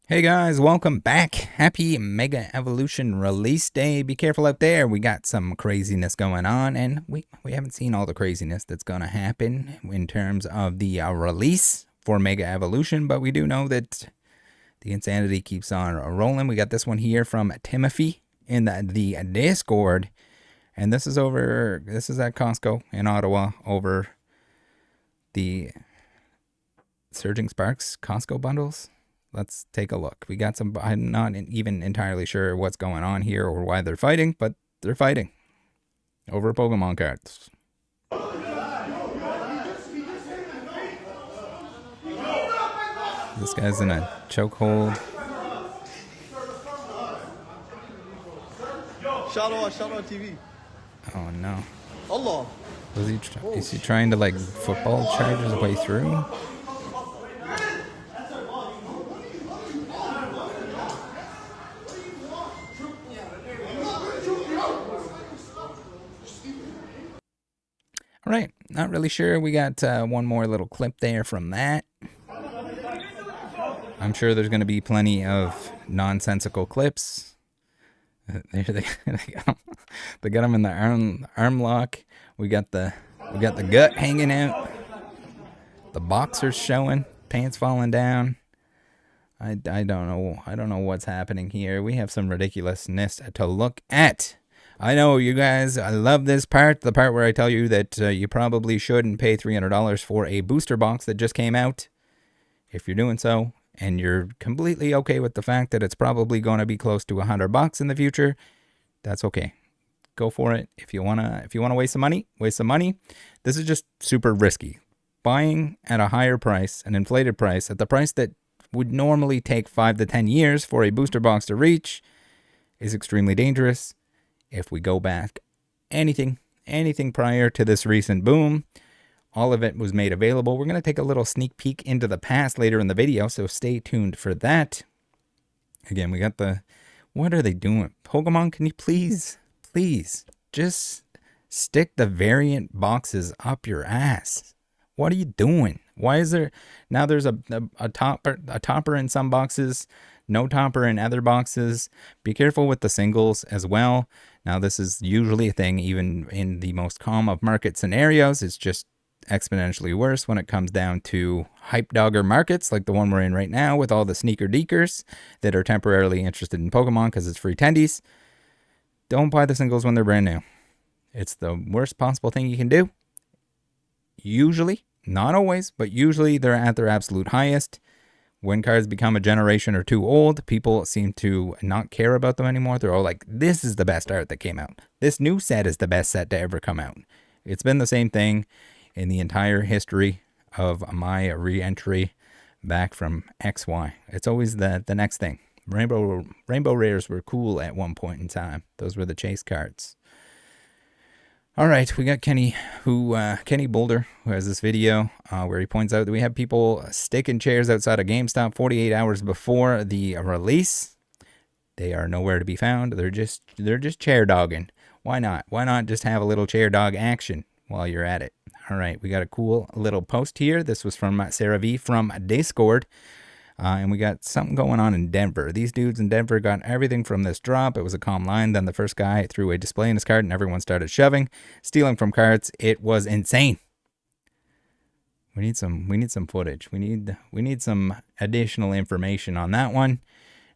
Hey guys, welcome back. Happy Mega Evolution release day. Be careful out there. We got some craziness going on, and we haven't seen all the craziness that's going to happen in terms of the release for Mega Evolution, but we do know that the insanity keeps on rolling. We got this one here from Timothy in the Discord, and this is at Costco in Ottawa over the Surging Sparks Costco bundles. Let's take a look. We got some, I'm not even entirely sure what's going on here or why they're fighting, but they're fighting over Pokemon cards. This guy's in a chokehold. Shout out TV. Oh no. Allah. Is he trying to like football charge his way through? All right, not really sure. We got one more little clip there from that. I'm sure there's going to be plenty of nonsensical clips. There they got him in the arm lock. We got the gut hanging out. The boxers showing, pants falling down. I don't know what's happening here. We have some ridiculousness to look at. I know you guys, I love this part, the part where I tell you that you probably shouldn't pay $300 for a booster box that just came out. If you're doing so, and you're completely okay with the fact that it's probably going to be close to $100 in the future, that's okay. Go for it. If you wanna waste some money, waste some money. This is just super risky. Buying at a higher price, an inflated price, at the price that would normally take 5 to 10 years for a booster box to reach, is extremely dangerous. If we go back anything prior to this recent boom, all of it was made available. We're going to take a little sneak peek into the past later in the video, so stay tuned for that. Again, we got the, what are they doing? Pokemon, can you please just stick the variant boxes up your ass? What are you doing? Why is there, now there's a topper in some boxes, no topper in other boxes. Be careful with the singles as well. Now this is usually a thing even in the most calm of market scenarios. It's just exponentially worse when it comes down to hype dogger markets like the one we're in right now with all the sneaker deekers that are temporarily interested in Pokemon because it's free tendies. Don't buy the singles when they're brand new. It's the worst possible thing you can do. Usually, not always, but usually they're at their absolute highest. When cards become a generation or two old, people seem to not care about them anymore. They're all like, this is the best art that came out. This new set is the best set to ever come out. It's been the same thing in the entire history of my re-entry back from XY. It's always the next thing. Rainbow Rares were cool at one point in time. Those were the chase cards. All right, we got Kenny Boulder, who has this video where he points out that we have people sticking chairs outside of GameStop 48 hours before the release. They are nowhere to be found. They're just chair dogging. Why not? Why not just have a little chair dog action while you're at it? All right, we got a cool little post here. This was from Sarah V from Discord. And we got something going on in Denver. These dudes in Denver got everything from this drop. It was a calm line. Then the first guy threw a display in his cart and everyone started shoving, stealing from carts. It was insane. We need some footage. We need some additional information on that one.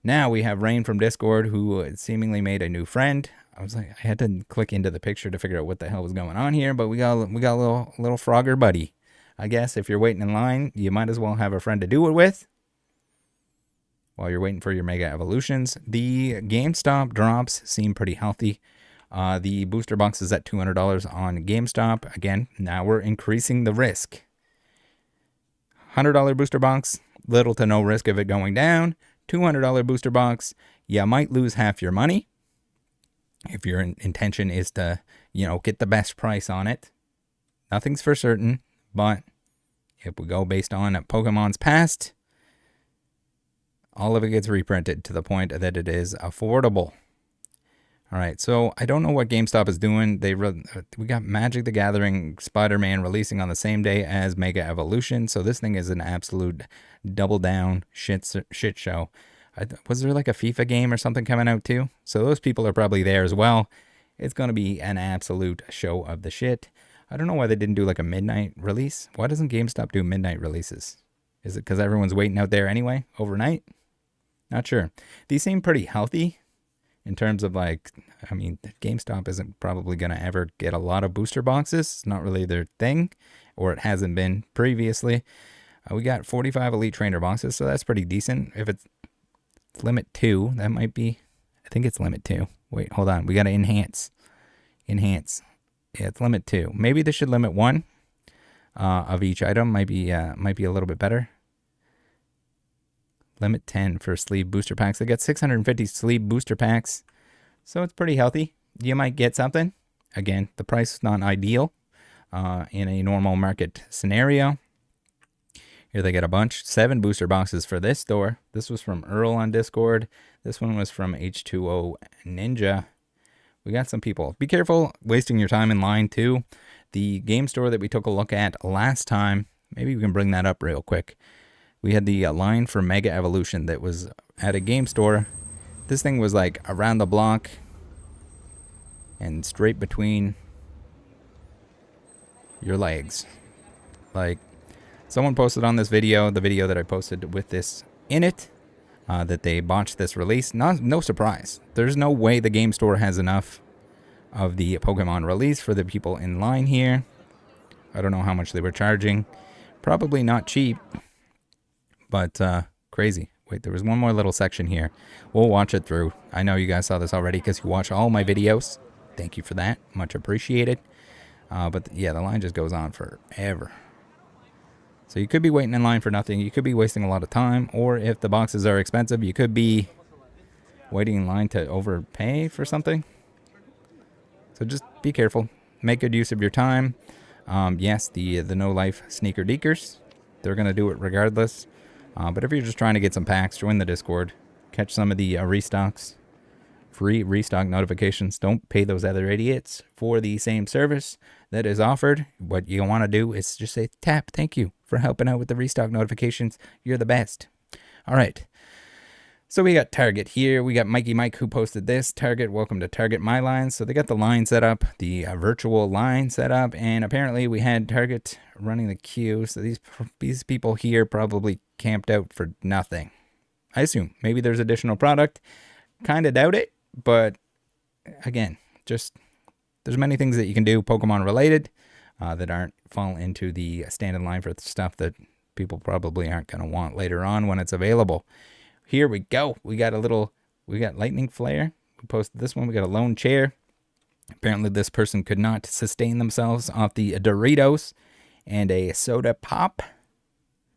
Now we have Rain from Discord who seemingly made a new friend. I had to click into the picture to figure out what the hell was going on here, but we got a little Frogger buddy. I guess if you're waiting in line, you might as well have a friend to do it with. While you're waiting for your Mega Evolutions. The GameStop drops seem pretty healthy. The booster box is at $200 on GameStop. Again, now we're increasing the risk. $100 booster box, little to no risk of it going down. $200 booster box, you might lose half your money if your intention is to, get the best price on it. Nothing's for certain, but if we go based on Pokemon's past, all of it gets reprinted to the point that it is affordable. All right, so I don't know what GameStop is doing. We got Magic the Gathering Spider-Man releasing on the same day as Mega Evolution, so this thing is an absolute double down shit show. Was there like a FIFA game or something coming out too? So those people are probably there as well. It's going to be an absolute show of the shit. I don't know why they didn't do like a midnight release. Why doesn't GameStop do midnight releases? Is it because everyone's waiting out there anyway, overnight? Not sure. These seem pretty healthy in terms of like, I mean, GameStop isn't probably going to ever get a lot of booster boxes. It's not really their thing, or it hasn't been previously. We got 45 Elite Trainer boxes, so that's pretty decent. If it's limit 2, that might be, I think it's limit 2. Wait, hold on. We got to enhance. Enhance. Yeah, it's limit 2. Maybe they should limit 1 of each item. Might be a little bit better. Limit 10 for sleeve booster packs. They got 650 sleeve booster packs, so it's pretty healthy. You might get something. Again, the price is not ideal in a normal market scenario. Here they get a bunch. 7 booster boxes for this store. This was from Earl on Discord. This one was from H2O Ninja. We got some people. Be careful wasting your time in line too. The game store that we took a look at last time, maybe we can bring that up real quick. We had the line for Mega Evolution that was at a game store. This thing was like around the block and straight between your legs. Like, someone posted on this video, the video that I posted with this in it, that they botched this release. No surprise. There's no way the game store has enough of the Pokemon release for the people in line here. I don't know how much they were charging. Probably not cheap, but crazy. Wait, there was one more little section here. We'll watch it through. I know you guys saw this already because you watch all my videos. Thank you for that. Much appreciated. But yeah, the line just goes on forever. So you could be waiting in line for nothing. You could be wasting a lot of time. Or if the boxes are expensive, you could be waiting in line to overpay for something. So just be careful. Make good use of your time. Yes, the No Life Sneaker Deekers, they're going to do it regardless. But if you're just trying to get some packs, join the Discord. Catch some of the restocks. Free restock notifications. Don't pay those other idiots for the same service that is offered. What you want to do is just say, tap, thank you for helping out with the restock notifications. You're the best. All right. So we got Target here. We got Mikey Mike who posted this. Target, welcome to Target My Line. So they got the line set up, the virtual line set up, and apparently we had Target running the queue. So these people here probably camped out for nothing. I assume maybe there's additional product. Kind of doubt it, but again, just there's many things that you can do Pokemon related that aren't fall into the stand in line for stuff that people probably aren't going to want later on when it's available. Here we go. We got lightning flare. We posted this one. We got a lone chair. Apparently this person could not sustain themselves off the Doritos and a soda pop.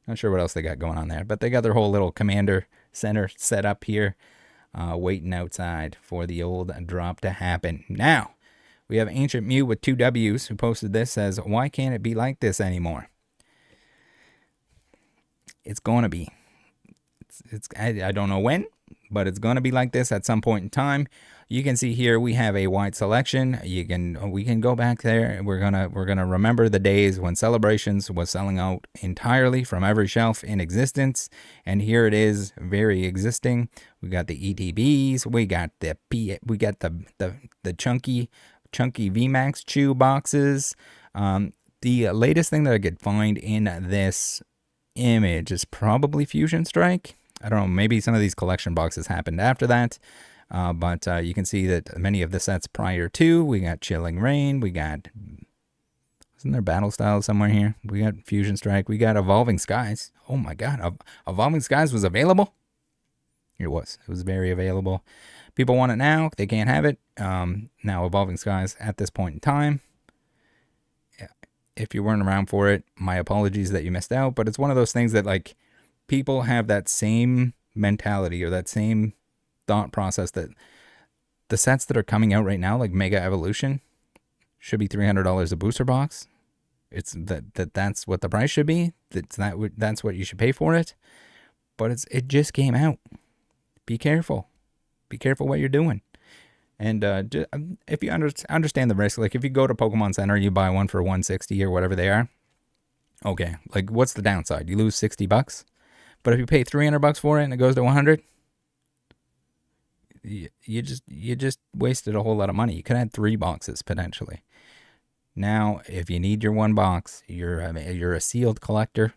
Not sure what else they got going on there, but they got their whole little commander center set up here, waiting outside for the old drop to happen. Now, we have Ancient Mew with 2 W's who posted this, says, why can't it be like this anymore? It's going to be. I don't know when, but it's going to be like this at some point in time. You can see here we have a wide selection. We can go back there. We're gonna remember the days when Celebrations was selling out entirely from every shelf in existence, and here it is, very existing. We got the ETBs. We got the chunky VMAX chew boxes. The latest thing that I could find in this image is probably Fusion Strike. I don't know, maybe some of these collection boxes happened after that, but you can see that many of the sets prior to, we got Chilling Reign, we got, isn't there Battle Style somewhere here? We got Fusion Strike, we got Evolving Skies. Oh my god, Evolving Skies was available? It was very available. People want it now, they can't have it. Now Evolving Skies at this point in time. If you weren't around for it, my apologies that you missed out, but it's one of those things that like, people have that same mentality or that same thought process that the sets that are coming out right now, like Mega Evolution, should be $300 a booster box. It's that's what the price should be. That's what you should pay for it. But it just came out. Be careful. Be careful what you're doing. And if you understand the risk, like if you go to Pokemon Center, you buy one for $160 or whatever they are. Okay, like what's the downside? You lose $60. But if you pay $300 for it and it goes to $100, You just wasted a whole lot of money. You could have had 3 boxes potentially. Now, if you need your 1 box, you're a sealed collector,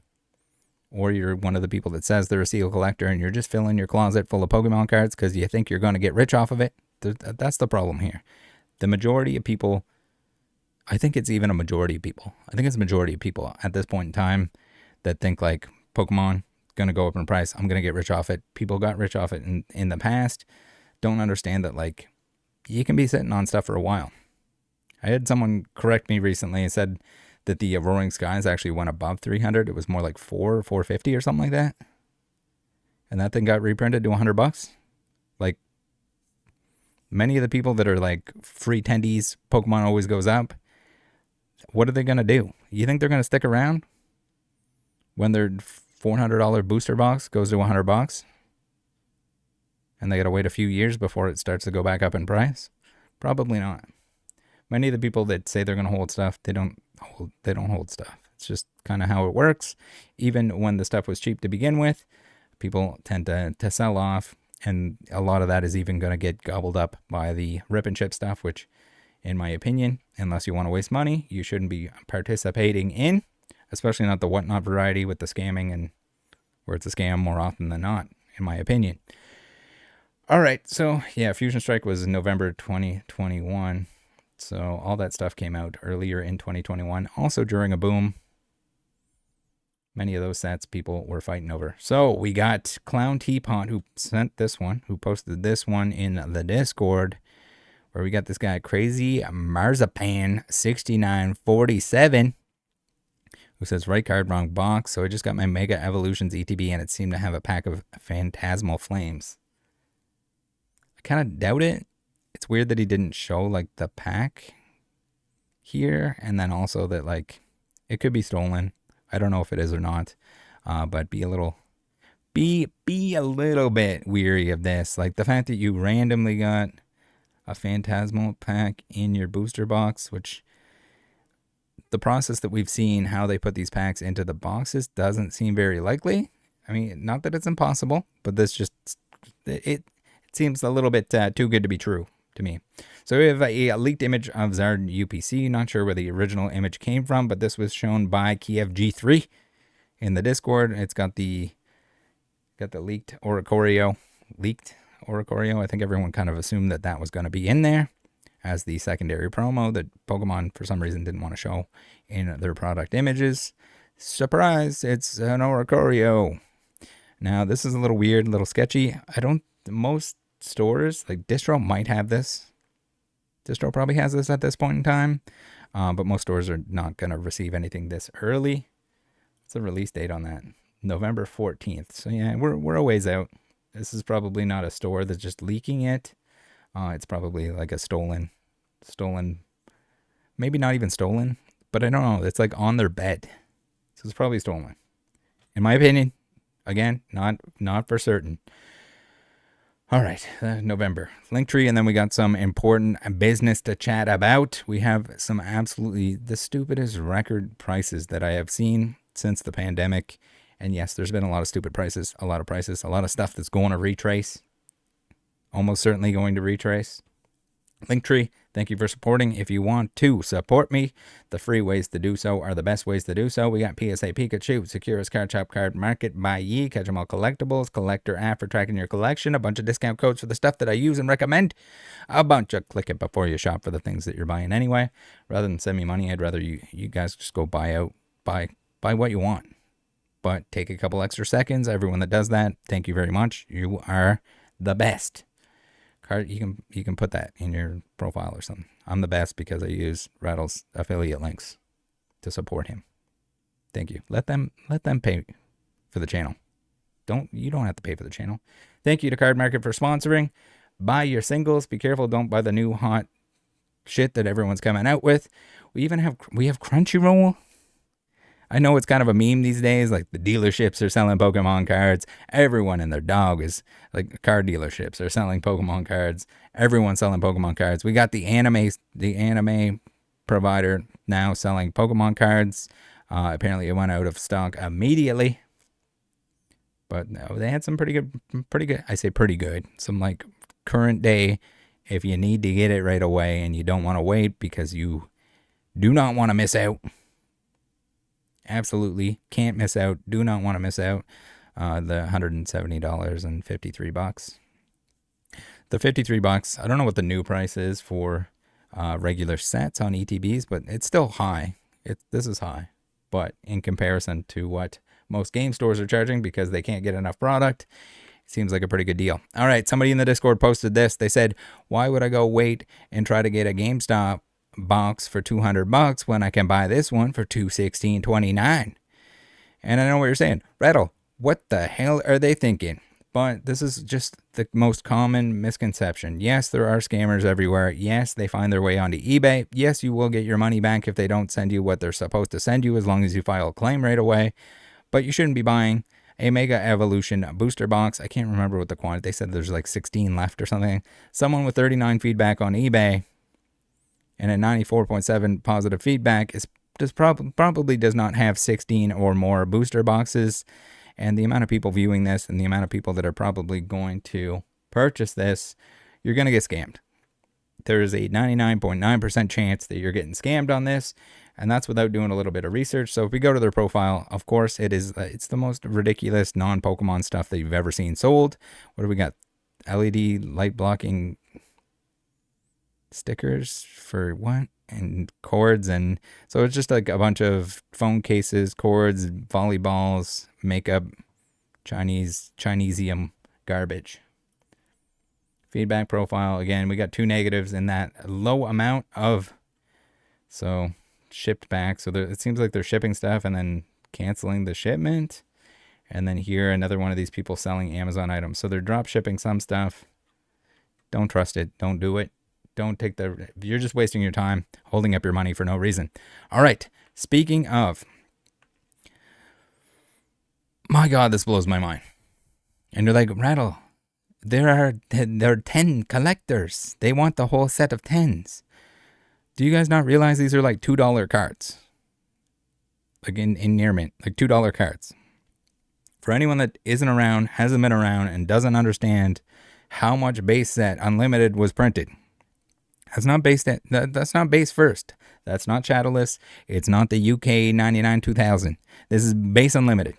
or you're one of the people that says they're a sealed collector, and you're just filling your closet full of Pokemon cards because you think you're going to get rich off of it. That's the problem here. The majority of people, I think it's even a majority of people. I think it's a majority of people at this point in time that think like Pokemon going to go up in price. I'm going to get rich off it. People got rich off it in the past. Don't understand that like you can be sitting on stuff for a while. I had someone correct me recently and said that the Roaring Skies actually went above 300. It was more like 450 or something like that. And that thing got reprinted to $100. Like many of the people that are like free tendies, Pokemon always goes up. What are they going to do? You think they're going to stick around when their $400 booster box goes to $100? And they got to wait a few years before it starts to go back up in price? Probably not. Many of the people that say they're going to hold stuff, they don't hold stuff. It's just kind of how it works. Even when the stuff was cheap to begin with, people tend to sell off, and a lot of that is even going to get gobbled up by the rip and chip stuff, which, in my opinion, unless you want to waste money, you shouldn't be participating in, especially not the whatnot variety with the scamming, and where it's a scam more often than not, in my opinion. All right, so yeah, Fusion Strike was November 2021. So all that stuff came out earlier in 2021, also during a boom. Many of those sets people were fighting over. So we got Clown Teapot, who sent this one, who posted this one in the Discord, where we got this guy Crazy Marzipan 6947, who says right card, wrong box. So I just got my Mega Evolutions ETB, and it seemed to have a pack of Phantasmal Flames. I kind of doubt it. It's weird that he didn't show like the pack here, and then also that like it could be stolen. I don't know if it is or not, but be a little bit weary of this. Like the fact that you randomly got a Phantasmal pack in your booster box, which the process that we've seen how they put these packs into the boxes doesn't seem very likely. I mean, not that it's impossible, but this just it seems a little bit too good to be true to me. So we have a leaked image of Zard UPC. Not sure where the original image came from, but this was shown by Kiev G3 in the Discord. It's got the leaked Oricorio. I think everyone kind of assumed that that was going to be in there as the secondary promo that Pokemon for some reason didn't want to show in their product images. Surprise, it's an Oricorio. Now this is a little weird, a little sketchy. Most stores like Distro might have this. Distro probably has this at this point in time, but most stores are not going to receive anything this early. What's the release date on that? November 14th. So yeah, we're a ways out. This is probably not a store that's just leaking it. It's probably like a stolen, maybe not even stolen, but I don't know. It's like on their bed, so it's probably stolen. In my opinion, again, not for certain. All right, November. Linktree, and then we got some important business to chat about. We have some absolutely the stupidest record prices that I have seen since the pandemic. And yes, there's been a lot of stupid prices, a lot of stuff that's going to retrace. Almost certainly going to retrace. Linktree, thank you for supporting. If you want to support me, the free ways to do so are the best ways to do so. We got PSA Pikachu, Securus Card Shop Card Market, Buyee, Catch 'em All Collectibles, Collector app for tracking your collection, a bunch of discount codes for the stuff that I use and recommend, a bunch of click it before you shop for the things that you're buying anyway. Rather than send me money, I'd rather you guys just go buy what you want. But take a couple extra seconds. Everyone that does that, thank you very much. You are the best. Card, you can put that in your profile or something. I'm the best because I use Rattle's affiliate links to support him. Thank you. Let them pay for the channel. You don't have to pay for the channel. Thank you to Card Market for sponsoring. Buy your singles. Be careful. Don't buy the new hot shit that everyone's coming out with. We have Crunchyroll. I know it's kind of a meme these days, like the dealerships are selling Pokemon cards. Everyone and their dog is, like, car dealerships are selling Pokemon cards. Everyone's selling Pokemon cards. We got the anime provider now selling Pokemon cards. Apparently it went out of stock immediately. But no, they had some pretty good, I say pretty good, some like current day, if you need to get it right away and you don't want to wait because you do not want to miss out. Absolutely can't miss out. Do not want to miss out. The $170.53. The $53. I don't know what the new price is for regular sets on ETBs, but it's still high. This is high, but in comparison to what most game stores are charging because they can't get enough product, it seems like a pretty good deal. All right, somebody in the Discord posted this. They said, "Why would I go wait and try to get a GameStop box for $200 when I can buy this one for $216.29?" And I know what you're saying, Rattle. What the hell are they thinking? But this is just the most common misconception. Yes, there are scammers everywhere. Yes, they find their way onto eBay. Yes, you will get your money back if they don't send you what they're supposed to send you, as long as you file a claim right away. But you shouldn't be buying a Mega Evolution booster box. I can't remember what the quantity. They said there's like 16 left or something. Someone with 39 feedback on eBay and a 94.7 positive feedback probably does not have 16 or more booster boxes. And the amount of people viewing this and the amount of people that are probably going to purchase this, you're going to get scammed. There is a 99.9% chance that you're getting scammed on this, and that's without doing a little bit of research. So if we go to their profile, of course, it's the most ridiculous non-Pokemon stuff that you've ever seen sold. What do we got? LED light blocking stickers for what? And cords, and so it's just like a bunch of phone cases, cords, volleyballs, makeup, Chinesium garbage. Feedback profile, again, we got 2 negatives in that low amount of, so shipped back. So it seems like they're shipping stuff and then canceling the shipment. And then here, another one of these people selling Amazon items. So they're drop shipping some stuff. Don't trust it. Don't do it. Don't take you're just wasting your time holding up your money for no reason. All right. Speaking of, my God, this blows my mind. And you're like, Rattle, there are 10 collectors. They want the whole set of 10s. Do you guys not realize these are like $2 cards? Like in near mint, like $2 cards. For anyone that isn't around, hasn't been around, and doesn't understand how much base set Unlimited was printed. That's not base first. That's not Shadowless. It's not the UK 99 2000. This is base Unlimited.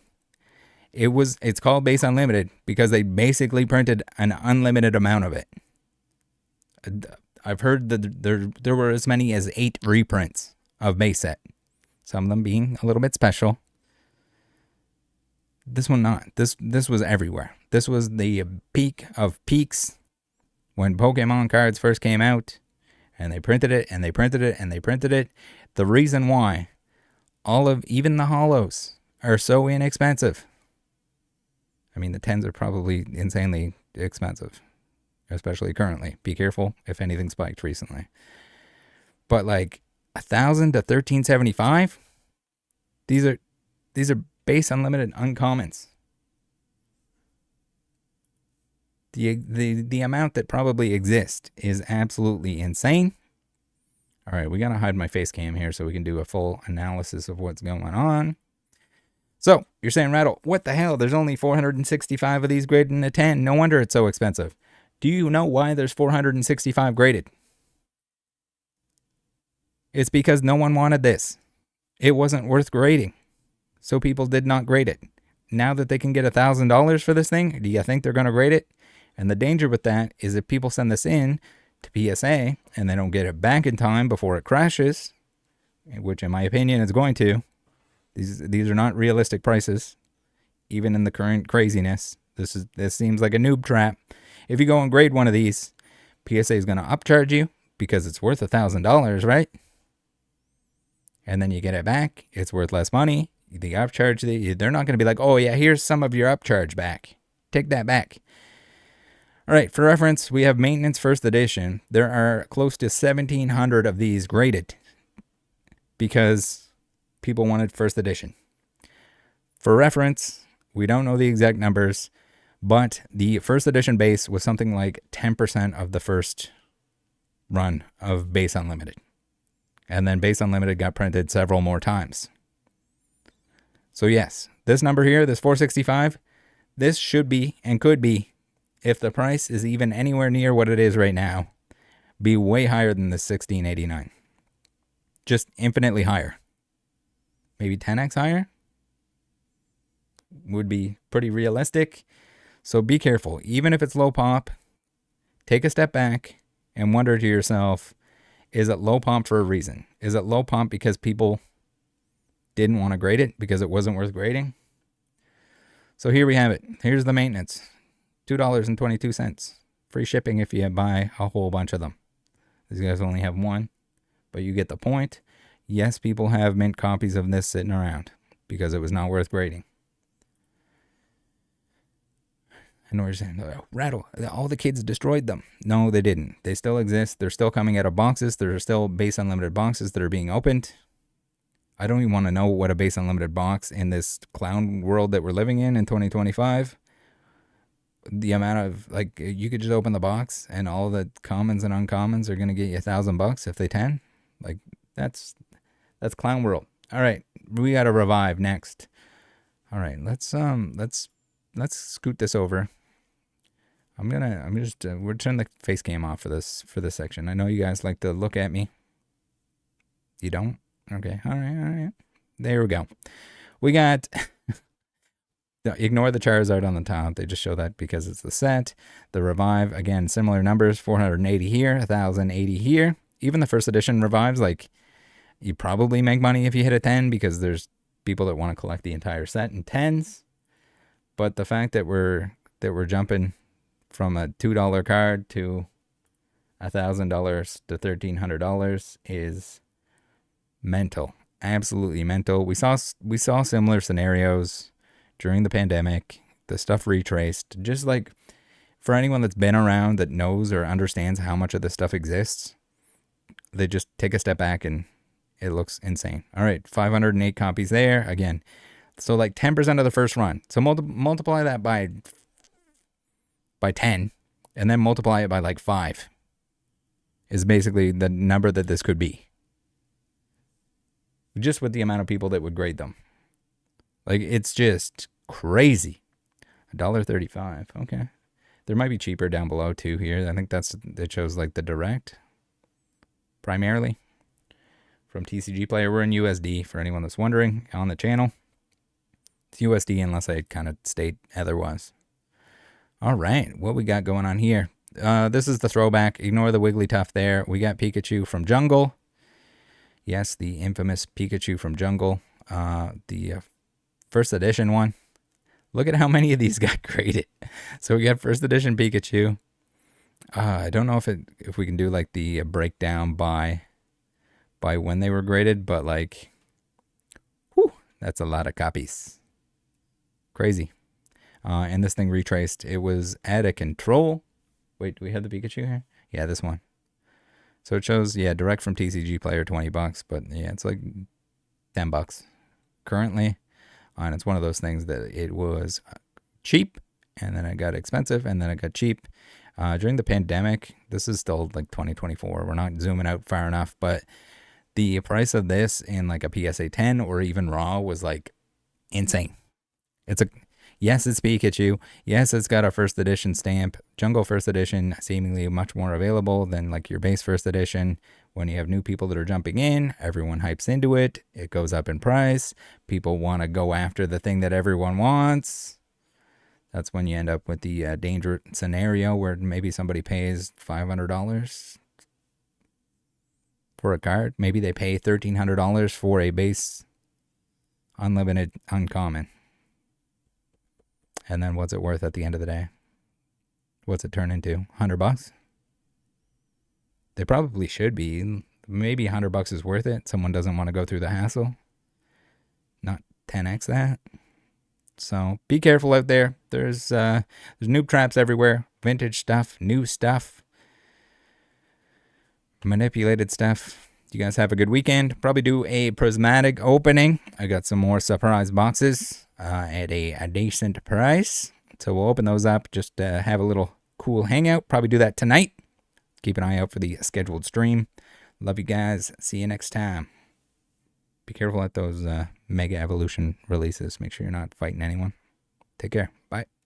It's called base Unlimited because they basically printed an unlimited amount of it. I've heard that there were as many as 8 reprints of base set. Some of them being a little bit special. This one not. This was everywhere. This was the peak of peaks when Pokemon cards first came out. And they printed it, and they printed it, and they printed it. The reason why even the holos are so inexpensive. I mean, the 10s are probably insanely expensive, especially currently. Be careful if anything spiked recently. But like 1,000 to 1,375, these are base Unlimited uncommons. The amount that probably exists is absolutely insane. All right, we got to hide my face cam here so we can do a full analysis of what's going on. So, you're saying, Rattle, what the hell? There's only 465 of these graded in a 10. No wonder it's so expensive. Do you know why there's 465 graded? It's because no one wanted this. It wasn't worth grading. So people did not grade it. Now that they can get $1,000 for this thing, do you think they're going to grade it? And the danger with that is if people send this in to PSA and they don't get it back in time before it crashes, which in my opinion is going to, these are not realistic prices, even in the current craziness. This seems like a noob trap. If you go and grade one of these, PSA is going to upcharge you because it's worth $1,000, right? And then you get it back, it's worth less money. The upcharge, they're not going to be like, oh yeah, here's some of your upcharge back. Take that back. All right, for reference, we have Maintenance First Edition. There are close to 1,700 of these graded because people wanted First Edition. For reference, we don't know the exact numbers, but the First Edition base was something like 10% of the first run of Base Unlimited. And then Base Unlimited got printed several more times. So yes, this number here, this 465, this should be and could be if the price is even anywhere near what it is right now, be way higher than the $16.89. Just infinitely higher. Maybe 10x higher would be pretty realistic. So be careful. Even if it's low pop, take a step back and wonder to yourself, is it low pop for a reason? Is it low pop because people didn't want to grade it because it wasn't worth grading? So here we have it. Here's the maintenance. $2.22. Free shipping if you buy a whole bunch of them. These guys only have one, but you get the point. Yes, people have mint copies of this sitting around because it was not worth grading. And we're saying, oh, rattle, all the kids destroyed them. No, they didn't. They still exist. They're still coming out of boxes. There are still base unlimited boxes that are being opened. I don't even want to know what a base unlimited box in this clown world that we're living in 2025. The amount of, like, you could just open the box and all the commons and uncommons are going to get you $1,000 if they 10. Like, that's clown world. All right, we got to revive next. All right, let's scoot this over. We're turning the face cam off for this section. I know you guys like to look at me. You don't? Okay. All right. There we go. We got. Ignore the Charizard on the top. They just show that because it's the set. The Revive, again, similar numbers. 480 here, 1,080 here. Even the first edition Revives, like, you probably make money if you hit a 10 because there's people that want to collect the entire set in 10s. But the fact that we're jumping from a $2 card to $1,000 to $1,300 is mental, absolutely mental. We saw similar scenarios during the pandemic. The stuff retraced, just like for anyone that's been around that knows or understands how much of this stuff exists, they just take a step back and it looks insane. All right, 508 copies there again. So like 10% of the first run. So multiply that by 10 and then multiply it by like 5 is basically the number that this could be. Just with the amount of people that would grade them. Like, it's just crazy. $1.35. Okay. There might be cheaper down below too here. I think it shows like the direct primarily from TCG Player. We're in USD for anyone that's wondering on the channel. It's USD unless I kind of state otherwise. All right, what we got going on here? This is the throwback. Ignore the Wigglytuff there. We got Pikachu from Jungle. Yes, the infamous Pikachu from Jungle. The first edition one. Look at how many of these got graded. So we got first edition Pikachu. I don't know if we can do like the breakdown by when they were graded, but like, whew, that's a lot of copies. Crazy. And this thing retraced. It was out of control. Wait, do we have the Pikachu here? Yeah, this one. So it shows, yeah, direct from TCG Player, $20, but yeah, it's like $10 currently. And it's one of those things that it was cheap, and then it got expensive, and then it got cheap. During the pandemic, this is still like 2024. We're not zooming out far enough, but the price of this in like a PSA 10 or even raw was like insane. Yes, it's Pikachu. Yes, it's got a first edition stamp. Jungle first edition, seemingly much more available than like your base first edition. When you have new people that are jumping in, everyone hypes into it. It goes up in price. People want to go after the thing that everyone wants. That's when you end up with the danger scenario where maybe somebody pays $500 for a card. Maybe they pay $1,300 for a base unlimited uncommon. And then what's it worth at the end of the day? What's it turn into? $100? They probably should be. Maybe $100 is worth it. Someone doesn't want to go through the hassle. Not 10x that. So be careful out there. There's noob traps everywhere. Vintage stuff, new stuff, manipulated stuff. You guys have a good weekend. Probably do a prismatic opening. I got some more surprise boxes at a decent price. So we'll open those up. Just have a little cool hangout. Probably do that tonight. Keep an eye out for the scheduled stream. Love you guys. See you next time. Be careful at those Mega Evolution releases. Make sure you're not fighting anyone. Take care.